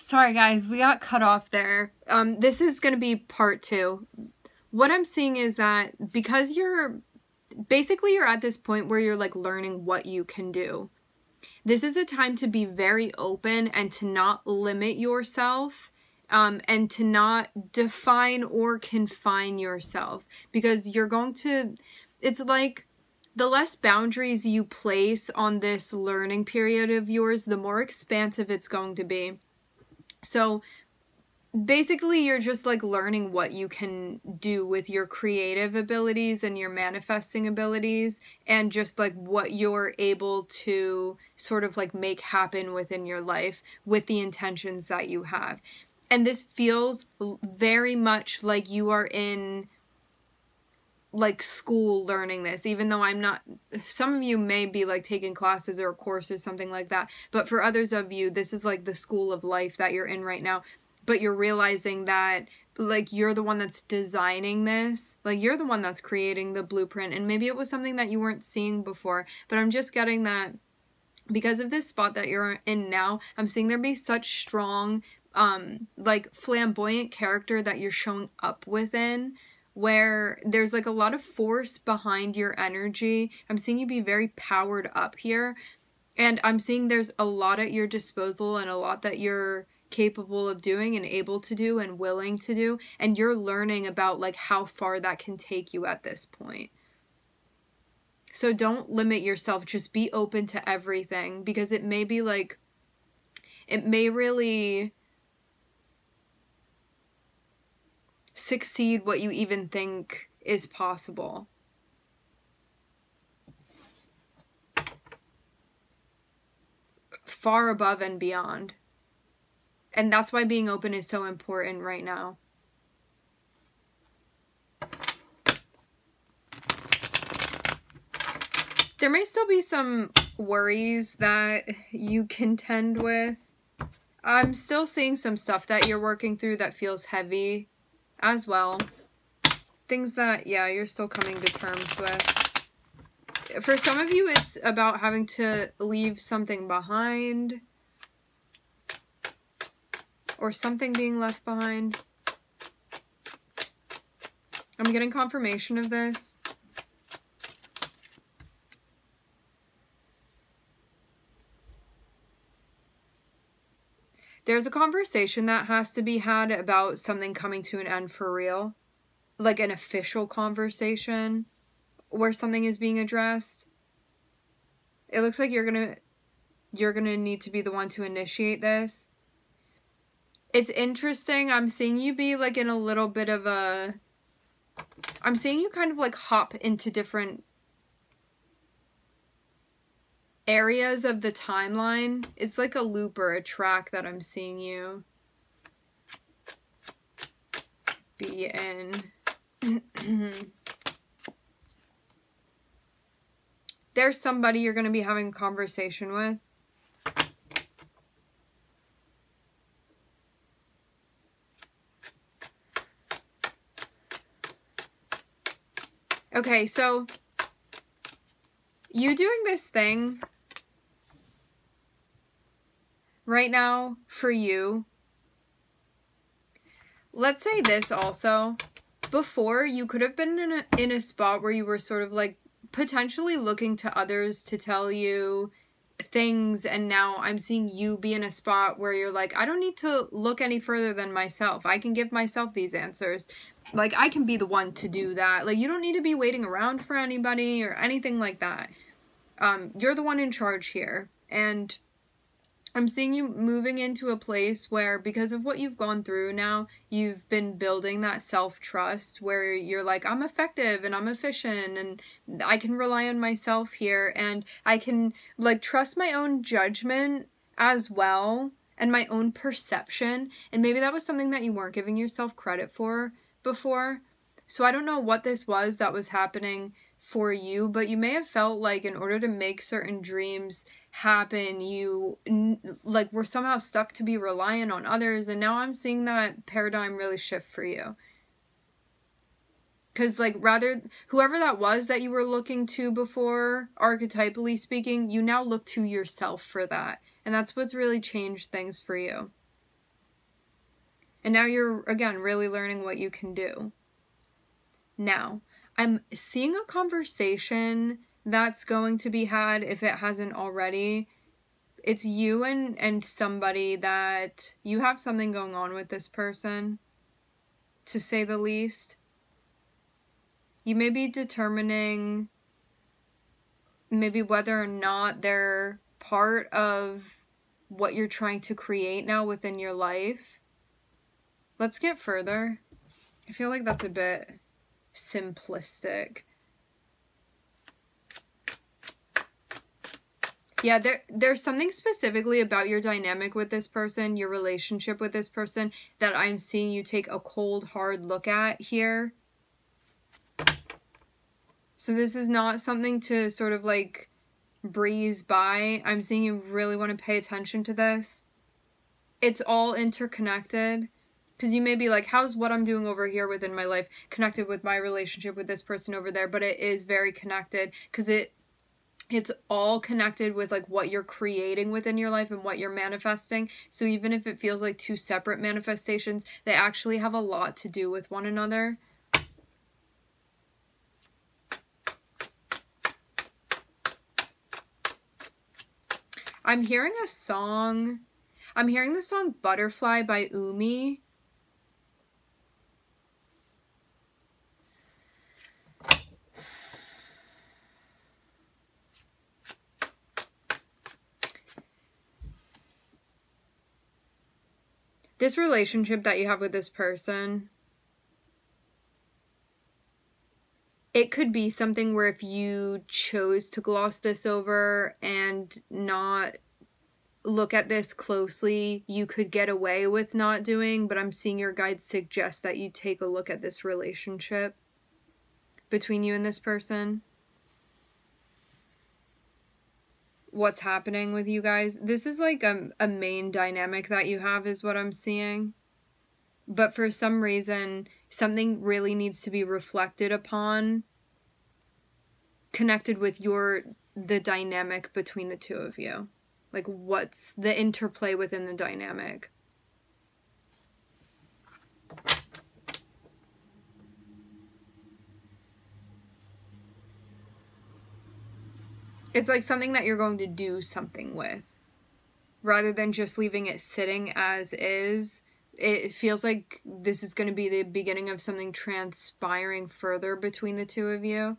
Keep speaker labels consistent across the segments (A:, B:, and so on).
A: Sorry guys, we got cut off there. This is going to be part 2. What I'm seeing is that because you're at this point where you're like learning what you can do. This is a time to be very open and to not limit yourself, and to not define or confine yourself, because you're going to, it's like the less boundaries you place on this learning period of yours, the more expansive it's going to be. So basically, you're just like learning what you can do with your creative abilities and your manifesting abilities, and just like what you're able to sort of like make happen within your life with the intentions that you have. And this feels very much like you are in like school learning this, even though I'm not. Some of you may be like taking classes or a course or something like that, but for others of you, this is like the school of life that you're in right now. But you're realizing that like you're the one that's designing this, like you're the one that's creating the blueprint, and maybe it was something that you weren't seeing before. But I'm just getting that because of this spot that you're in now, I'm seeing there be such strong like flamboyant character that you're showing up within, where there's like a lot of force behind your energy. I'm seeing you be very powered up here, and I'm seeing there's a lot at your disposal and a lot that you're capable of doing and able to do and willing to do, and you're learning about like how far that can take you at this point. So don't limit yourself, just be open to everything, because it may be like, it may really succeed what you even think is possible. Far above and beyond. And that's why being open is so important right now. There may still be some worries that you contend with. I'm still seeing some stuff that you're working through that feels heavy as well. Things that, yeah, you're still coming to terms with. For some of you, it's about having to leave something behind, or something being left behind. I'm getting confirmation of this. There's a conversation that has to be had about something coming to an end for real. Like an official conversation where something is being addressed. It looks like you're gonna need to be the one to initiate this. It's interesting. I'm seeing you be like in a little bit of a, I'm seeing you kind of like hop into different areas of the timeline. It's like a loop or a track that I'm seeing you be in. There's somebody you're going to be having a conversation with. Okay, so you doing this thing right now for you. Let's say this also. Before, you could have been in a spot where you were sort of like potentially looking to others to tell you things, and now I'm seeing you be in a spot where you're like, I don't need to look any further than myself. I can give myself these answers. Like, I can be the one to do that. Like, you don't need to be waiting around for anybody or anything like that. You're the one in charge here. And I'm seeing you moving into a place where, because of what you've gone through now, you've been building that self-trust where you're like, I'm effective and I'm efficient and I can rely on myself here, and I can like trust my own judgment as well and my own perception. And maybe that was something that you weren't giving yourself credit for before. So I don't know what this was that was happening for you, but you may have felt like in order to make certain dreams happen, you like were somehow stuck to be reliant on others. And now I'm seeing that paradigm really shift for you, because like rather whoever that was that you were looking to before, archetypally speaking, you now look to yourself for that, and that's what's really changed things for you. And now you're, again, really learning what you can do. Now, I'm seeing a conversation that's going to be had, if it hasn't already. It's you and somebody that you have something going on with this person, to say the least. You may be determining maybe whether or not they're part of what you're trying to create now within your life. Let's get further. I feel like that's a bit simplistic. Yeah, there's something specifically about your dynamic with this person, your relationship with this person, that I'm seeing you take a cold, hard look at here. So this is not something to sort of like breeze by. I'm seeing you really want to pay attention to this. It's all interconnected. Because you may be like, how's what I'm doing over here within my life connected with my relationship with this person over there? But it is very connected, because it's all connected with like what you're creating within your life and what you're manifesting. So even if it feels like two separate manifestations, they actually have a lot to do with one another. I'm hearing a song. I'm hearing the song Butterfly by Umi. This relationship that you have with this person, it could be something where if you chose to gloss this over and not look at this closely, you could get away with not doing, but I'm seeing your guides suggest that you take a look at this relationship between you and this person. What's happening with you guys. This is like a main dynamic that you have, is what I'm seeing. But for some reason, something really needs to be reflected upon, connected with the dynamic between the two of you. Like, what's the interplay within the dynamic? It's like something that you're going to do something with, rather than just leaving it sitting as is. It feels like this is going to be the beginning of something transpiring further between the two of you.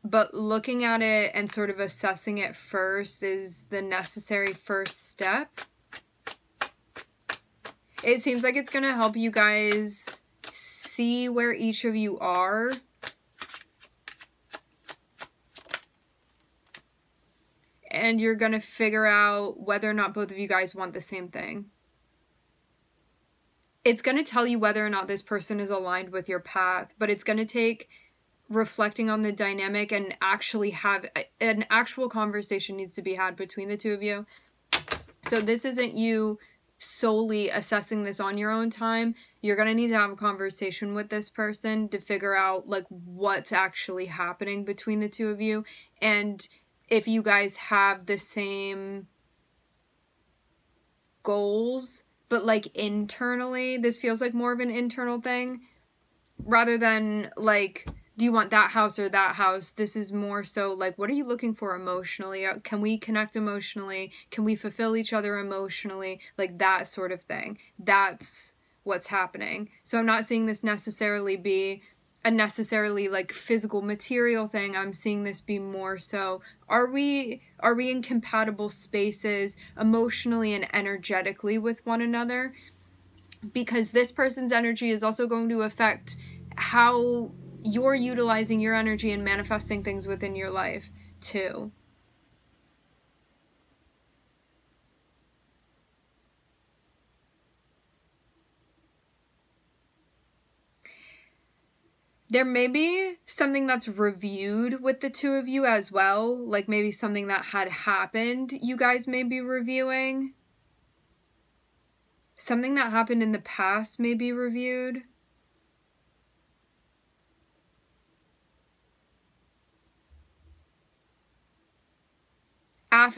A: But looking at it and sort of assessing it first is the necessary first step. It seems like it's going to help you guys see where each of you are. And you're going to figure out whether or not both of you guys want the same thing. It's going to tell you whether or not this person is aligned with your path, but it's going to take reflecting on the dynamic and actually have an actual conversation needs to be had between the two of you. So this isn't you solely assessing this on your own time. You're going to need to have a conversation with this person to figure out like what's actually happening between the two of you, and if you guys have the same goals, but like internally. This feels like more of an internal thing rather than like, do you want that house or that house? This is more so like, what are you looking for emotionally? Can we connect emotionally? Can we fulfill each other emotionally? Like that sort of thing. That's what's happening. So I'm not seeing this necessarily be a necessarily like physical material thing. I'm seeing this be more so, are we in compatible spaces emotionally and energetically with one another? Because this person's energy is also going to affect how you're utilizing your energy and manifesting things within your life too. There may be something that's reviewed with the two of you as well. Like maybe something that had happened you guys may be reviewing. Something that happened in the past may be reviewed.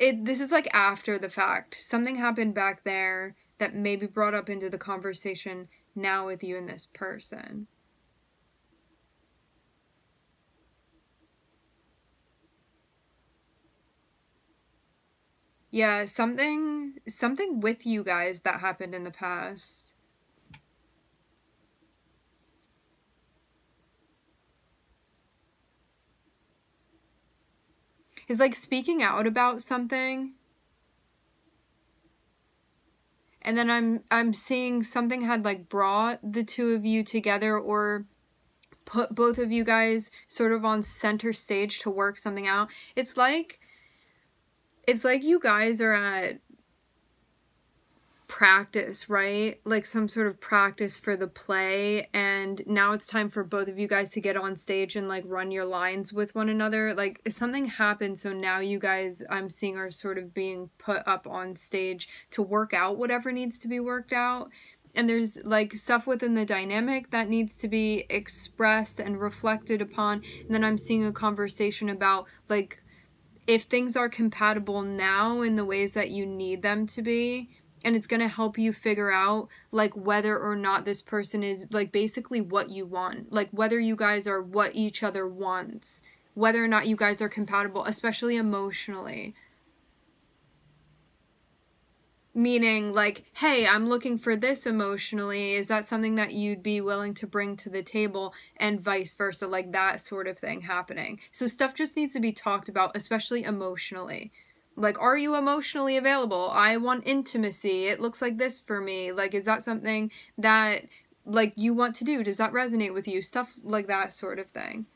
A: This is like after the fact. Something happened back there that may be brought up into the conversation now with you and this person. Yeah, something with you guys that happened in the past. Is like speaking out about something. And then I'm seeing something had like brought the two of you together or put both of you guys sort of on center stage to work something out. It's like you guys are at practice, right? Like some sort of practice for the play, and now it's time for both of you guys to get on stage and like run your lines with one another. Like something happened, so now you guys, I'm seeing, are sort of being put up on stage to work out whatever needs to be worked out. And there's like stuff within the dynamic that needs to be expressed and reflected upon. And then I'm seeing a conversation about like if things are compatible now in the ways that you need them to be, and it's going to help you figure out like whether or not this person is like basically what you want, like whether you guys are what each other wants, whether or not you guys are compatible, especially emotionally. Meaning like, hey, I'm looking for this emotionally. Is that something that you'd be willing to bring to the table, and vice versa, like that sort of thing happening. So stuff just needs to be talked about, especially emotionally. Like, are you emotionally available? I want intimacy. It looks like this for me. Like, is that something that like you want to do? Does that resonate with you? Stuff like that sort of thing.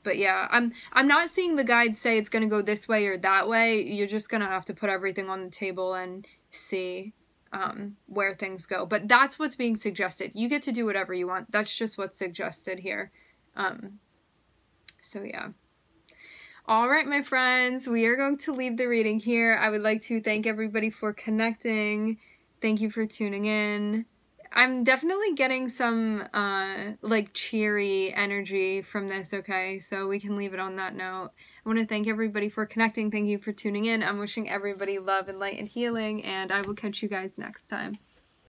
A: But yeah, I'm not seeing the guide say it's going to go this way or that way. You're just going to have to put everything on the table and see where things go. But that's what's being suggested. You get to do whatever you want. That's just what's suggested here. So yeah. All right, my friends, we are going to leave the reading here. I would like to thank everybody for connecting. Thank you for tuning in. I'm definitely getting some like cheery energy from this, okay? So we can leave it on that note. I want to thank everybody for connecting. Thank you for tuning in. I'm wishing everybody love and light and healing, and I will catch you guys next time.